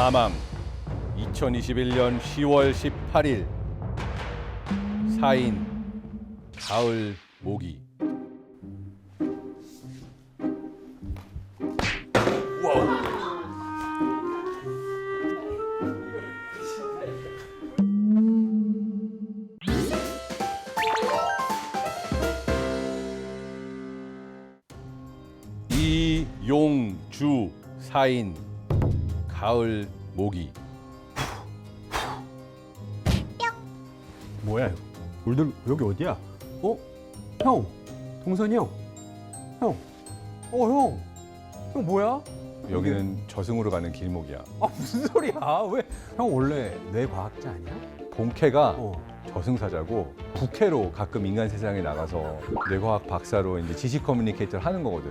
사망 2021년 10월 18일 사인 가을 모기. 이용주 사인 가을 모기. 뭐야 이거? 올들 여기 어디야? 어? 형, 동선이 형. 형. 형. 형 뭐야? 여기는 저승으로 가는 길목이야. 아 무슨 소리야? 왜? 형 원래 뇌과학자 아니야? 본캐가 어. 저승사자고 부캐로 가끔 인간 세상에 나가서 뇌과학 박사로 이제 지식 커뮤니케이터를 하는 거거든.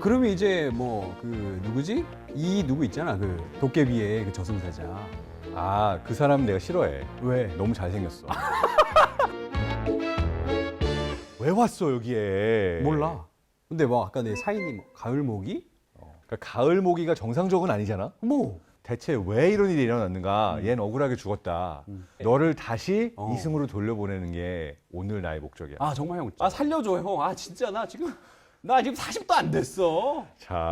그러면 이제 뭐 그 누구지? 이 누구 있잖아 그 도깨비의 그 저승사자. 아, 그 사람 내가 싫어해. 왜? 너무 잘생겼어. 왜 왔어 여기에? 몰라. 근데 뭐 아까 내 사인이 뭐 가을 모기? 그러니까 가을 모기가 정상적은 아니잖아. 뭐? 대체 왜 이런 일이 일어났는가? 얘는 억울하게 죽었다. 너를 다시 이승으로 돌려보내는 게 오늘 나의 목적이야. 아 정말 형. 아 살려줘 형. 아 진짜 나 지금 40도 안 됐어. 자,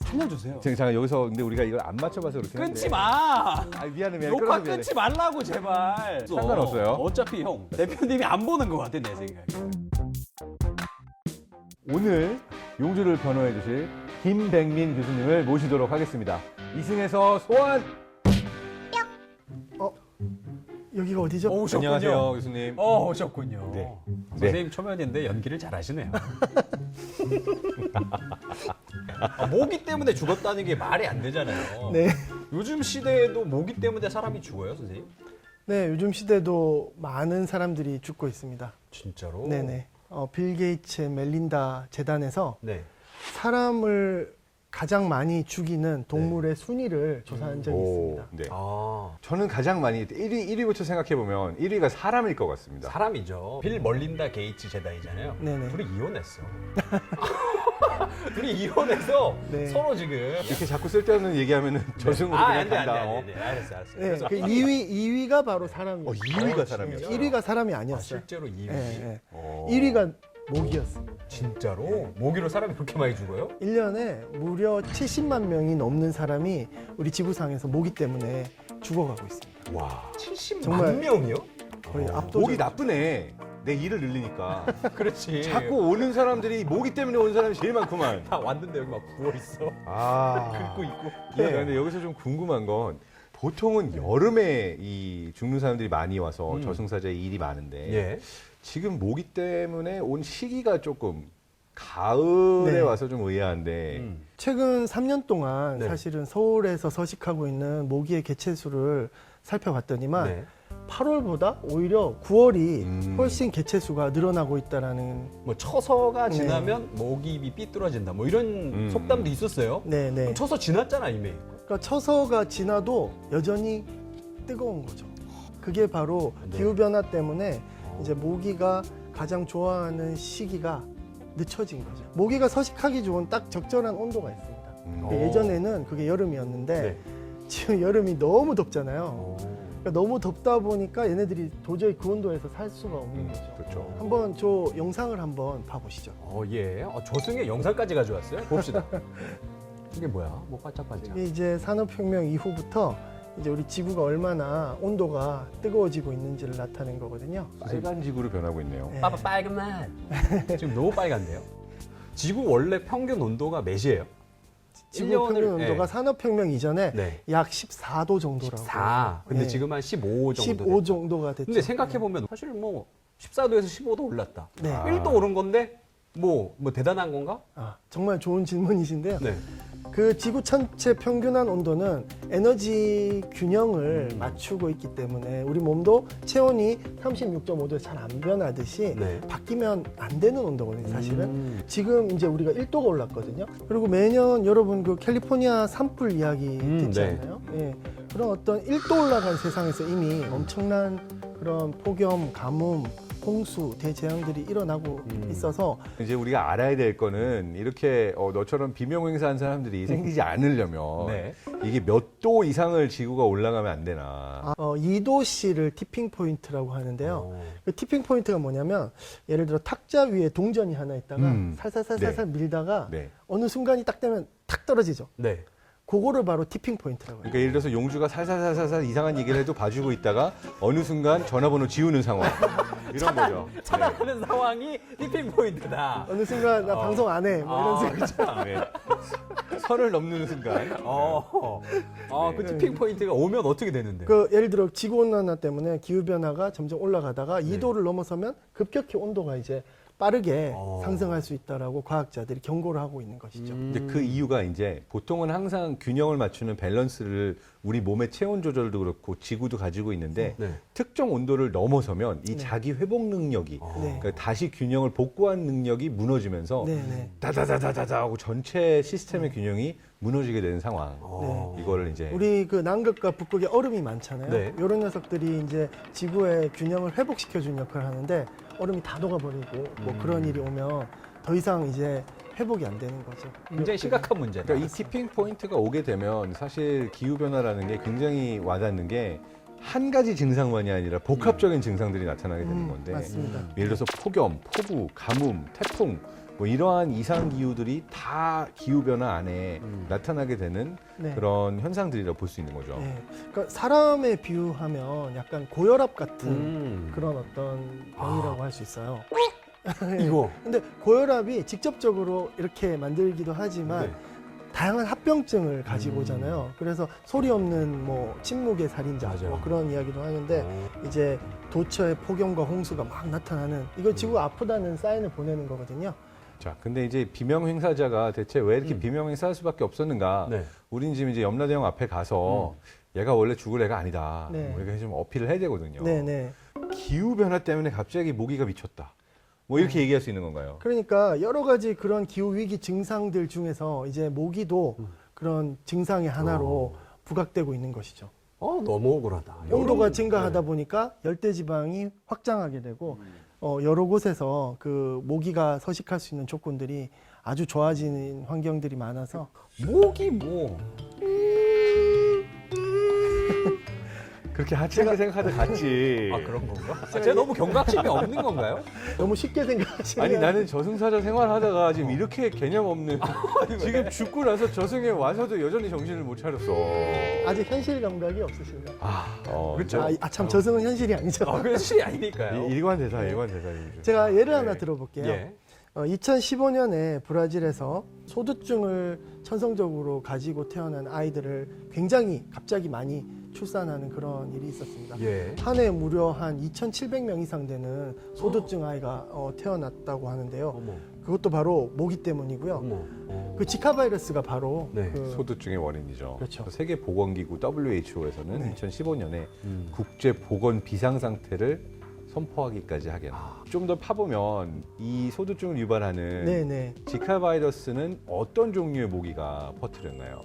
살려주세요. 잠깐 여기서 근데 우리가 이걸 안 맞춰봐서 그렇게 끊지 했는데. 마. 아, 미안해. 녹화 끊어서 미안해. 끊지 말라고 제발. 상관없어요. 어차피 형 대표님이 안 보는 것 같아 내 생각에. 오늘 용주를 변호해 주실 김백민 교수님을 모시도록 하겠습니다. 이승에서 소환! 여기가 어디죠? 오셨군요. 안녕하세요, 교수님. 오셨군요. 네. 선생님 초면인데 연기를 잘하시네요. 모기 때문에 죽었다는 게 말이 안 되잖아요. 네. 요즘 시대에도 모기 때문에 사람이 죽어요, 선생님? 네, 요즘 시대도 많은 사람들이 죽고 있습니다. 진짜로? 네네. 빌 게이츠 멜린다 재단에서 네. 사람을 가장 많이 죽이는 동물의 순위를 조사한 적이 있습니다. 네. 아, 저는 가장 많이 1위부터 생각해보면 1위가 사람일 것 같습니다. 사람이죠. 빌 멀린다 게이츠 재단이잖아요. 네네. 둘이 이혼했어. 둘이 이혼해서 네. 서로 지금. 이렇게 자꾸 쓸데없는 얘기하면은 저승으로 안 그냥 돼, 간다. 안 돼. 알았어. 네, 그 2위가 바로 사람이에요. 2위가 사람이었어. 1위가 사람이 아, 아니었어요. 실제로 2위. 네, 네. 어. 1위가 모기였어요. 진짜로? 모기로 사람이 그렇게 많이 죽어요? 1년에 무려 70만 명이 넘는 사람이 우리 지구상에서 모기 때문에 죽어가고 있습니다. 와. 70만 정말. 명이요? 거의 압도적. 목이 나쁘네. 내 일을 늘리니까. 그렇지. 자꾸 오는 사람들이 모기 때문에 오는 사람이 제일 많구만. 다 왔는데 여기 막 부어 있어. 아. 긁고 있고. 네. 근데 여기서 좀 궁금한 건 보통은 여름에 이 죽는 사람들이 많이 와서 저승사자의 일이 많은데 예. 지금 모기 때문에 온 시기가 조금 가을에 네. 와서 좀 의아한데 최근 3년 동안 네. 사실은 서울에서 서식하고 있는 모기의 개체수를 살펴봤더니만 네. 8월보다 오히려 9월이 음. 훨씬 개체수가 늘어나고 있다라는. 뭐 처서가 네. 지나면 모기잎이 삐뚤어진다. 뭐 이런 속담도 있었어요. 네네. 그럼 처서 지났잖아 이미. 그러니까 처서가 지나도 여전히 뜨거운 거죠. 그게 바로 네. 기후 변화 때문에 이제 모기가 가장 좋아하는 시기가 늦춰진 거죠. 모기가 서식하기 좋은 딱 적절한 온도가 있습니다. 근데 예전에는 그게 여름이었는데 네. 지금 여름이 너무 덥잖아요. 그러니까 너무 덥다 보니까 얘네들이 도저히 그 온도에서 살 수가 없는 거죠. 그렇죠. 한번 저 영상을 한번 봐보시죠. 예. 저승에 영상까지 가져왔어요? 봅시다. 이게 뭐야? 뭐 반짝반짝. 이게 이제 산업혁명 이후부터 이제 우리 지구가 얼마나 온도가 뜨거워지고 있는지를 나타낸 거거든요. 빨간 지구로 변하고 있네요. 네. 빨간만. 지금 너무 빨간데요? 지구 원래 평균 온도가 몇이에요? 지구 1년을 평균 온도가 네. 산업혁명 이전에 네. 약 14도 정도라고. 4. 근데 네. 지금 한 15 정도. 15 정도가 됐죠. 근데 생각해보면 사실 뭐 14도에서 15도 올랐다. 네. 1도 오른 건데 뭐 대단한 건가? 정말 좋은 질문이신데요. 네. 그 지구 전체 평균한 온도는 에너지 균형을 맞추고 있기 때문에 우리 몸도 체온이 36.5도에 잘 안 변하듯이 네. 바뀌면 안 되는 온도거든요, 사실은. 지금 이제 우리가 1도가 올랐거든요. 그리고 매년 여러분 그 캘리포니아 산불 이야기 듣지 네. 않나요? 예. 그런 어떤 1도 올라간 세상에서 이미 엄청난 그런 폭염, 가뭄, 홍수, 대재앙들이 일어나고 있어서 이제 우리가 알아야 될 거는 이렇게 너처럼 비명행사한 사람들이 생기지 않으려면 네. 이게 몇 도 이상을 지구가 올라가면 안 되나. 2도씨를 티핑 포인트라고 하는데요. 그 티핑 포인트가 뭐냐면 예를 들어 탁자 위에 동전이 하나 있다가 살살살살 밀다가 네. 어느 순간이 딱 되면 탁 떨어지죠. 네. 그거를 바로 티핑 포인트라고 해요. 그러니까 예를 들어서 용주가 살살살살 이상한 얘기를 해도 봐주고 있다가 어느 순간 전화번호 지우는 상황. 이런 거죠. 차단하는 상황이 티핑 포인트다. 어느 순간 나 방송 안 해. 뭐 이런 식으로. 네. 선을 넘는 순간. 그 티핑 포인트가 오면 어떻게 되는데? 그 예를 들어 지구 온난화 때문에 기후 변화가 점점 올라가다가 2도를 넘어서면 급격히 온도가 이제 빠르게 상승할 수 있다라고 과학자들이 경고를 하고 있는 것이죠. 근데 그 이유가 이제 보통은 항상 균형을 맞추는 밸런스를 우리 몸의 체온 조절도 그렇고 지구도 가지고 있는데 네. 특정 온도를 넘어서면 이 네. 자기 회복 능력이 네. 그러니까 다시 균형을 복구한 능력이 무너지면서 네. 다다다다다다 하고 전체 시스템의 균형이 무너지게 되는 상황. 네. 이거를 이제 우리 그 남극과 북극에 얼음이 많잖아요. 네. 이런 녀석들이 이제 지구의 균형을 회복시켜주는 역할을 하는데 얼음이 다 녹아버리고 뭐 그런 일이 오면 더 이상 이제 회복이 안 되는 거죠. 굉장히 심각한 문제다. 그러니까 이 티핑 포인트가 오게 되면 사실 기후 변화라는 게 굉장히 와닿는 게 한 가지 증상만이 아니라 복합적인 증상들이 나타나게 되는 건데 맞습니다. 예를 들어서 폭염, 폭우, 가뭄, 태풍 뭐 이러한 이상 기후들이 다 기후 변화 안에 나타나게 되는 네. 그런 현상들이라고 볼 수 있는 거죠. 네. 그러니까 사람에 비유하면 약간 고혈압 같은 그런 어떤 병이라고 할 수 있어요. 이거. 근데 고혈압이 직접적으로 이렇게 만들기도 하지만 네. 다양한 합병증을 가지고 오잖아요. 그래서 소리 없는 뭐 침묵의 살인자 맞아요. 뭐 그런 이야기도 하는데 이제 도처에 폭염과 홍수가 막 나타나는 이거 지구가 아프다는 사인을 보내는 거거든요. 자, 근데 이제 비명 행사자가 대체 왜 이렇게 비명 행사할 수밖에 없었는가? 네. 우린 지금 이제 염라대왕 앞에 가서 얘가 원래 죽을 애가 아니다. 네. 뭐 이렇게 좀 어필을 해야 되거든요. 네네. 기후 변화 때문에 갑자기 모기가 미쳤다. 뭐 이렇게 얘기할 수 있는 건가요? 그러니까 여러 가지 그런 기후 위기 증상들 중에서 이제 모기도 그런 증상의 하나로 부각되고 있는 것이죠. 너무 억울하다. 온도가 여름, 증가하다 보니까 열대 지방이 확장하게 되고 여러 곳에서 그 모기가 서식할 수 있는 조건들이 아주 좋아지는 환경들이 많아서 모기 뭐. 그렇게 하찮게 생각하다 갔지. 그런 건가? 제가 너무 경각심이 없는 건가요? 너무 쉽게 생각하시면 아니 나는 저승사자 생활하다가 지금 이렇게 개념 없는 지금 죽고 나서 저승에 와서도 여전히 정신을 못 차렸어. 아직 현실 감각이 없으신가? 그렇죠. 참 저승은 현실이 아니죠. 그것이 아니니까요. 일관대사. 제가 예를 하나 들어볼게요. 예. 2015년에 브라질에서 소두증을 천성적으로 가지고 태어난 아이들을 굉장히 갑자기 많이 출산하는 그런 일이 있었습니다. 예. 한 해 무려 한 2,700명 이상 되는 소두증 아이가 태어났다고 하는데요. 어머. 그것도 바로 모기 때문이고요. 어머. 그 지카 바이러스가 바로 네. 그 소두증의 원인이죠. 그렇죠. 세계보건기구 WHO에서는 네. 2015년에 국제보건 비상상태를 선포하기까지 하게 합니다. 좀 더 파보면 이 소두증을 유발하는 네네. 지카 바이러스는 어떤 종류의 모기가 퍼뜨렸나요?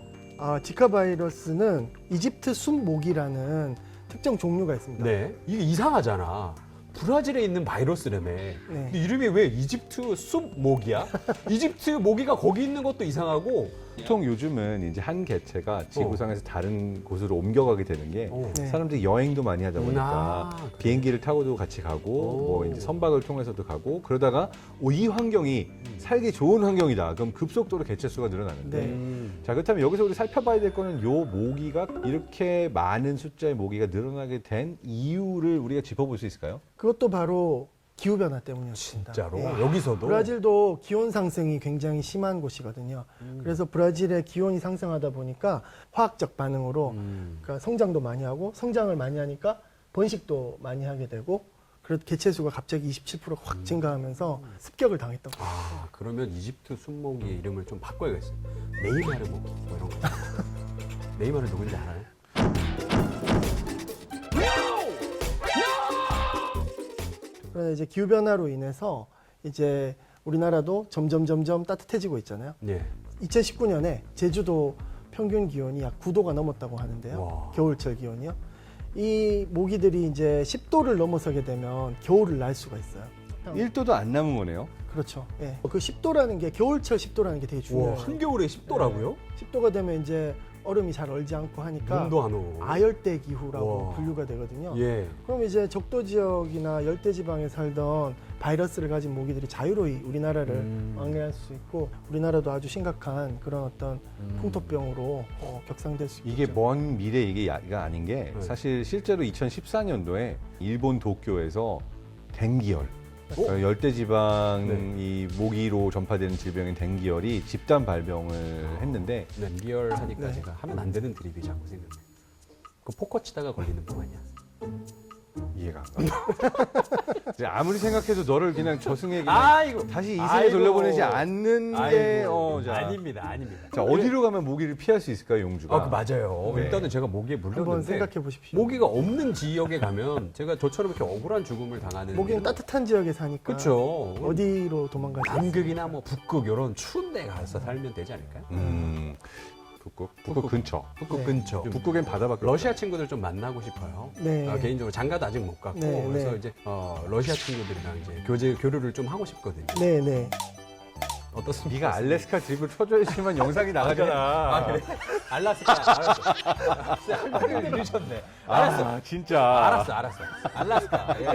지카 바이러스는 이집트 숲모기라는 특정 종류가 있습니다. 네. 이게 이상하잖아. 브라질에 있는 바이러스라며. 근데 이름이 왜 이집트 숲 모기야? 이집트 모기가 거기 있는 것도 이상하고. 보통 요즘은 이제 한 개체가 지구상에서 다른 곳으로 옮겨가게 되는 게 네. 사람들이 여행도 많이 하다 보니까 그래. 비행기를 타고도 같이 가고 뭐 이제 선박을 통해서도 가고 그러다가 이 환경이 살기 좋은 환경이다. 그럼 급속도로 개체 수가 늘어나는데 네. 자 그렇다면 여기서 우리 살펴봐야 될 거는 요 모기가 이렇게 많은 숫자의 모기가 늘어나게 된 이유를 우리가 짚어볼 수 있을까요? 그것도 바로 기후변화 때문이었습니다. 진짜로? 예. 여기서도? 브라질도 기온 상승이 굉장히 심한 곳이거든요. 그래서 브라질의 기온이 상승하다 보니까 화학적 반응으로 그러니까 성장도 많이 하고 성장을 많이 하니까 번식도 많이 하게 되고 그래서 개체수가 갑자기 27%가 확 증가하면서 습격을 당했던 거예요. 그러면 이집트 숲모기의 이름을 좀 바꿔야겠어. 네이마르 모기 뭐 이런 거. 네이마르 누군지 알아요? 그런데 이제 기후변화로 인해서 이제 우리나라도 점점 따뜻해지고 있잖아요. 네. 2019년에 제주도 평균 기온이 약 9도가 넘었다고 하는데요. 와. 겨울철 기온이요. 이 모기들이 이제 10도를 넘어서게 되면 겨울을 날 수가 있어요. 1도도 안 남은 거네요. 그렇죠. 예. 그 10도라는 게 겨울철 10도라는 게 되게 와, 중요해요. 한겨울에 10도라고요? 10도가 되면 이제 얼음이 잘 얼지 않고 하니까 눈도 안 오고. 아열대 기후라고 와. 분류가 되거든요. 예. 그럼 이제 적도 지역이나 열대 지방에 살던 바이러스를 가진 모기들이 자유로이 우리나라를 왕래할 수 있고 우리나라도 아주 심각한 그런 어떤 풍토병으로 격상될 수 이게 있죠. 먼 미래 얘기가 아닌 게 네. 사실 실제로 2014년도에 일본 도쿄에서 댕기열 열대지방 네. 이 모기로 전파되는 질병인 댕기열이 집단 발병을 했는데 네, 리얼 하니까 네. 제가 하면 안 되는 드립이 자꾸 생각나요. 그 포커 치다가 걸리는 거 아니야? 이해가 안 가. 이제 아무리 생각해도 너를 그냥 저승에 그냥 아이고. 다시 이승에 아이고. 돌려보내지 않는 게 자, 아닙니다, 아닙니다. 자, 어디로 가면 모기를 피할 수 있을까요, 용주가? 아, 그 맞아요. 네. 일단은 제가 모기에 한번 물렸는데 생각해 보십시오. 모기가 없는 지역에 가면 제가 저처럼 이렇게 억울한 죽음을 당하는 모기는 따뜻한 지역에 사니까 그렇죠. 어디로 도망가시겠어요? 남극이나 뭐 북극 이런 추운 데 가서 살면 되지 않을까요? 북극 근처. 북극 네. 근처. 북극엔 바다밖에 러시아 친구들 좀 만나고 싶어요. 네. 개인적으로 장가도 아직 못 갔고 네, 그래서 네. 이제 러시아 친구들이랑 이제 교류를 좀 하고 싶거든요. 네, 네. 어떻습니까? 네가 알래스카 드립을 쳐줘야지만 영상이 나가잖아. 아 그래? 알라스카 알았어. 할머니를 이러셨네. 알았어. 아, 진짜. 알았어. 알라스카. 예.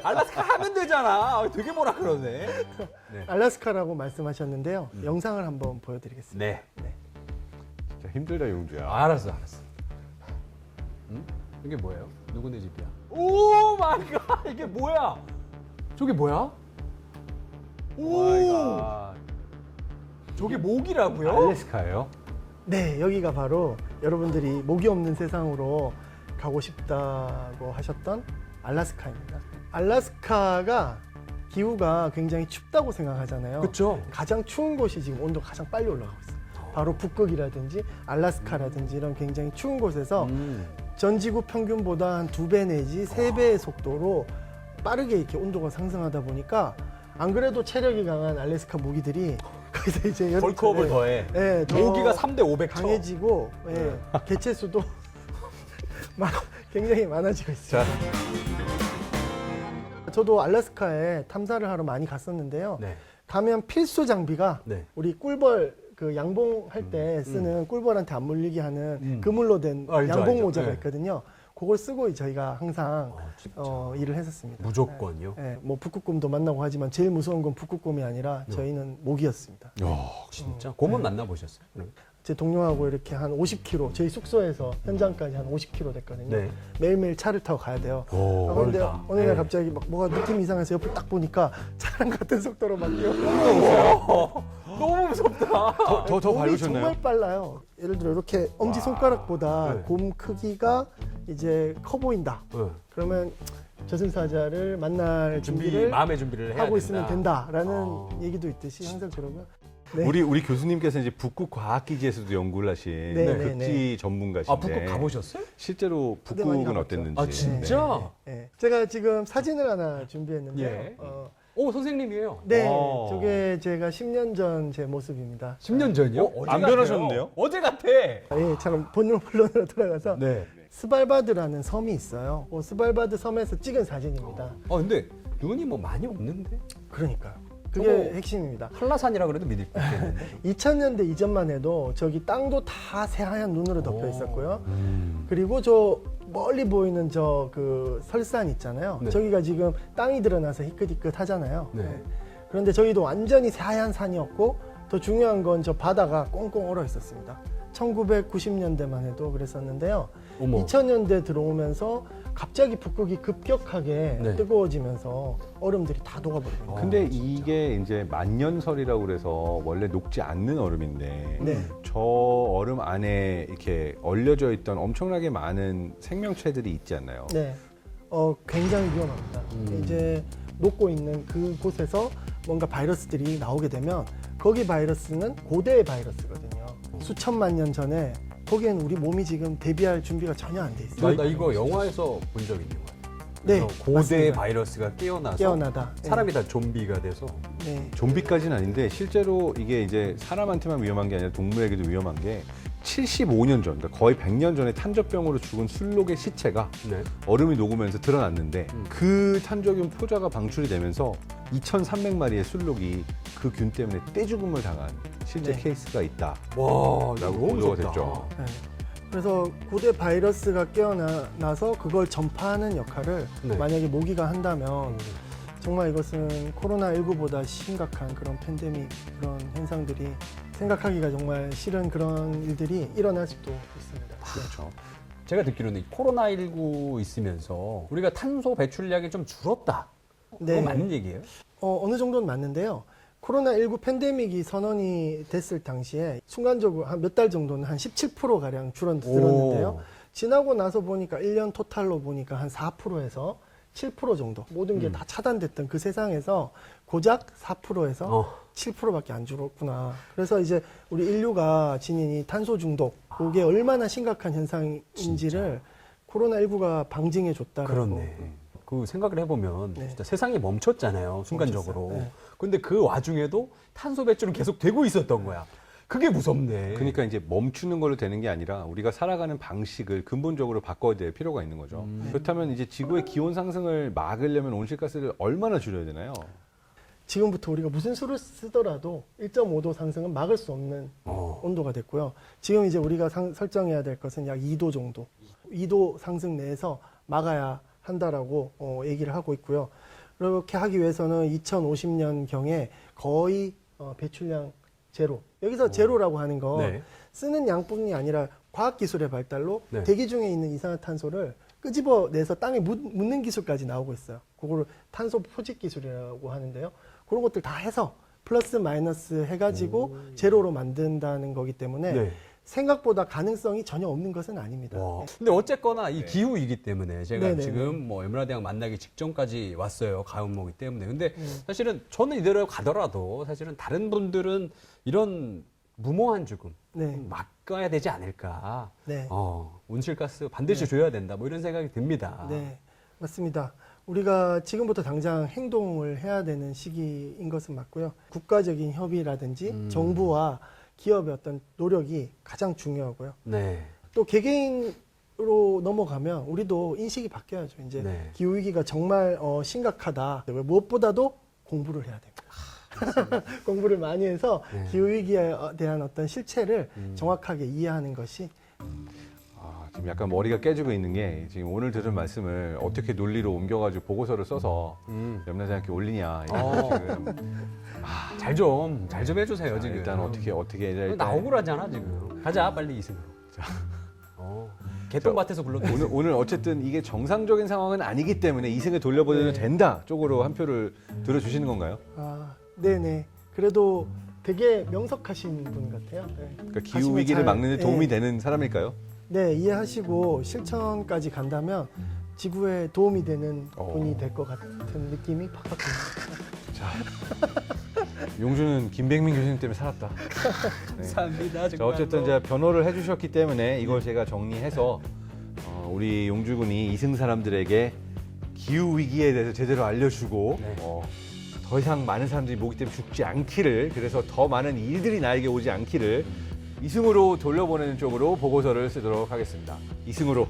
알라스카 하면 되잖아. 되게 뭐라 그러네. 네. 알래스카라고 말씀하셨는데요. 영상을 한번 보여드리겠습니다. 네. 진짜 힘들다, 용주야. 알았어. 응? 이게 뭐예요? 누구네 집이야? 오 마이 갓. 이게 뭐야? 저게 뭐야? 오. 저게 모기라고요? 알래스카예요? 네, 여기가 바로 여러분들이 모기 없는 세상으로 가고 싶다고 하셨던 알래스카입니다. 알래스카가 기후가 굉장히 춥다고 생각하잖아요. 그렇죠. 가장 추운 곳이 지금 온도가 가장 빨리 올라가고 있어요. 바로 북극이라든지 알래스카라든지 이런 굉장히 추운 곳에서 전 지구 평균보다 한 2배 내지 3배의 속도로 빠르게 이렇게 온도가 상승하다 보니까 안 그래도 체력이 강한 알래스카 모기들이 거기서 이제 벌크업을 더해. 네, 더 모기가 3대 500 쳐. 강해지고 예, 개체 수도 굉장히 많아지고 있어요. 저도 알래스카에 탐사를 하러 많이 갔었는데요. 네. 가면 필수 장비가 네. 우리 꿀벌 그 양봉할 때 쓰는 꿀벌한테 안 물리게 하는 그물로 된 알죠, 양봉 알죠. 모자가 네. 있거든요. 그걸 쓰고 저희가 항상 진짜. 일을 했었습니다. 무조건요. 네, 뭐 북극곰도 만나고 하지만 제일 무서운 건 북극곰이 아니라 저희는 모기였습니다. 진짜? 곰은 만나보셨어요? 그럼? 제 동료하고 이렇게 한 50km, 저희 숙소에서 현장까지 한 50km 됐거든요. 네. 매일매일 차를 타고 가야 돼요. 오, 그런데 멀다. 어느 날 네. 갑자기 막 뭐가 느낌이 이상해서 옆을 딱 보니까 차랑 같은 속도로 막 뛰어. 너무 무섭다. 더 몸이 밟으셨나요? 정말 빨라요. 예를 들어 이렇게 엄지 손가락보다 네. 곰 크기가 이제 커 보인다. 그러면 저승사자를 만날 준비를 마음의 준비를 해야 하고 된다. 있으면 된다라는 아. 얘기도 있듯이 항상 그러고요. 네. 우리 교수님께서 이제 북극과학기지에서도 연구를 하신 네, 극지 네, 전문가신데 아, 북극 가보셨어요? 실제로 네, 많이 북극은 가봤죠. 어땠는지. 아, 진짜? 네. 제가 지금 사진을 하나 준비했는데요. 예. 어, 오, 선생님이에요. 네, 와. 저게 제가 10년 전 제 모습입니다. 10년 전이요? 어제 안 같아요. 변하셨는데요? 어제 같아. 예, 참 본론으로 돌아가서 네. 스발바드라는 섬이 있어요. 그 스발바드 섬에서 찍은 사진입니다. 근데 눈이 뭐 많이 없는데? 그러니까요. 그게 저거- 핵심입니다. 한라산이라 그래도 믿을 수 있겠는데. 2000년대 이전만 해도 저기 땅도 다 새하얀 눈으로 덮여 있었고요. 그리고 저 멀리 보이는 저 그 설산 있잖아요. 네. 저기가 지금 땅이 드러나서 희끗희끗 하잖아요. 네. 그런데 저희도 완전히 새하얀 산이었고 더 중요한 건 저 바다가 꽁꽁 얼어 있었습니다. 1990년대만 해도 그랬었는데요. 어머. 2000년대 들어오면서 갑자기 북극이 급격하게 네. 뜨거워지면서 얼음들이 다 녹아버리고 근데 이게 이제 만년설이라고 그래서 원래 녹지 않는 얼음인데 네. 저 얼음 안에 이렇게 얼려져 있던 엄청나게 많은 생명체들이 있지 않나요? 네, 굉장히 위험합니다. 이제 녹고 있는 그곳에서 뭔가 바이러스들이 나오게 되면 거기 바이러스는 고대의 바이러스거든요. 수천만 년 전에 거기에는 우리 몸이 지금 대비할 준비가 전혀 안 돼 있어요. 나 이거 영화에서 본 적 있는 것 같아요. 네, 그래서 고대 맞습니다. 바이러스가 깨어나서 깨어나다. 사람이 다 좀비가 돼서 네. 좀비까지는 아닌데 실제로 이게 이제 사람한테만 위험한 게 아니라 동물에게도 위험한 게 75년 전, 그러니까 거의 100년 전에 탄저병으로 죽은 술록의 시체가 네. 얼음이 녹으면서 드러났는데 그 탄저균 포자가 방출이 되면서 2,300마리의 술록이 그 균 때문에 떼죽음을 당한 실제 네. 케이스가 있다. 와, 이거 라고 너무 보도가 무섭다. 됐죠. 네. 그래서 고대 바이러스가 깨어나서 그걸 전파하는 역할을 네. 만약에 모기가 한다면 정말 이것은 코로나19보다 심각한 그런 팬데믹 그런 현상들이 생각하기가 정말 싫은 그런 일들이 일어날 수도 있습니다. 그렇죠. 제가 듣기로는 이 코로나19 있으면서 우리가 탄소 배출량이 좀 줄었다. 네. 그거 맞는 얘기예요? 어느 정도는 맞는데요. 코로나19 팬데믹이 선언이 됐을 당시에 순간적으로 한 몇 달 정도는 한 17%가량 줄어들었는데요. 오. 지나고 나서 보니까 1년 토탈로 보니까 한 4%에서 7% 정도 모든 게 다 차단됐던 그 세상에서 고작 4%에서 7%밖에 안 줄었구나. 그래서 이제 우리 인류가 지닌 이 탄소 중독, 그게 얼마나 심각한 현상인지를 코로나19가 방증해 줬다라고. 그렇네. 그 생각을 해보면 네. 진짜 세상이 멈췄잖아요. 순간적으로. 멈췄어요. 네. 근데 그 와중에도 탄소 배출은 계속 되고 있었던 거야. 그게 무섭네. 그러니까 이제 멈추는 걸로 되는 게 아니라 우리가 살아가는 방식을 근본적으로 바꿔야 될 필요가 있는 거죠. 그렇다면 이제 지구의 기온 상승을 막으려면 온실가스를 얼마나 줄여야 되나요? 지금부터 우리가 무슨 수를 쓰더라도 1.5도 상승은 막을 수 없는 온도가 됐고요. 지금 이제 우리가 설정해야 될 것은 약 2도 정도. 2도 상승 내에서 막아야 한다라고 얘기를 하고 있고요. 그렇게 하기 위해서는 2050년경에 거의 배출량 제로. 여기서 제로라고 하는 건 네. 쓰는 양뿐이 아니라 과학기술의 발달로 네. 대기 중에 있는 이산화탄소를 끄집어내서 땅에 묻는 기술까지 나오고 있어요. 그거를 탄소 포집 기술이라고 하는데요. 그런 것들 다 해서 플러스 마이너스 해가지고 제로로 만든다는 거기 때문에 네. 생각보다 가능성이 전혀 없는 것은 아닙니다. 와. 네. 근데 어쨌거나 이 기후이기 때문에 제가 네네네. 지금 뭐 에메랄드양 만나기 직전까지 왔어요. 가을모기 때문에. 근데 사실은 저는 이대로 가더라도 사실은 다른 분들은 이런 무모한 죽음 네. 막아야 되지 않을까. 네. 온실가스 반드시 줘야 된다. 뭐 이런 생각이 듭니다. 네, 맞습니다. 우리가 지금부터 당장 행동을 해야 되는 시기인 것은 맞고요. 국가적인 협의라든지 정부와 기업의 어떤 노력이 가장 중요하고요. 네. 또 개개인으로 넘어가면 우리도 인식이 바뀌어야죠. 이제 네. 기후위기가 정말 심각하다. 무엇보다도 공부를 해야 됩니다. 공부를 많이 해서 네. 기후위기에 대한 어떤 실체를 정확하게 이해하는 것이 지금 약간 머리가 깨지고 있는 게 지금 오늘 들은 말씀을 어떻게 논리로 옮겨가지고 보고서를 써서 염라대학교 올리냐. 지금 잘 좀 해주세요, 지금. 일단 어떻게 일단 나 억울하잖아, 지금. 가자, 빨리 이승으로. 개똥밭에서 굴러도 오늘 어쨌든 이게 정상적인 상황은 아니기 때문에 이승에 돌려보내도 된다 쪽으로 한 표를 들어주시는 건가요? 네네. 그래도 되게 명석하신 분 같아요. 네. 그러니까 기후 위기를 막는 데 도움이 되는 사람일까요? 네, 이해하시고 실천까지 간다면 지구에 도움이 되는 분이 될 것 같은 느낌이 팍팍 듭니다. 용주는 김백민 교수님 때문에 살았다. 네. 감사합니다. 자, 어쨌든 제가 변호를 해주셨기 때문에 이걸 제가 정리해서 우리 용주군이 이승 사람들에게 기후 위기에 대해서 제대로 알려주고 네. 더 이상 많은 사람들이 모기 때문에 죽지 않기를, 그래서 더 많은 일들이 나에게 오지 않기를 이승으로 돌려보내는 쪽으로 보고서를 쓰도록 하겠습니다. 이승으로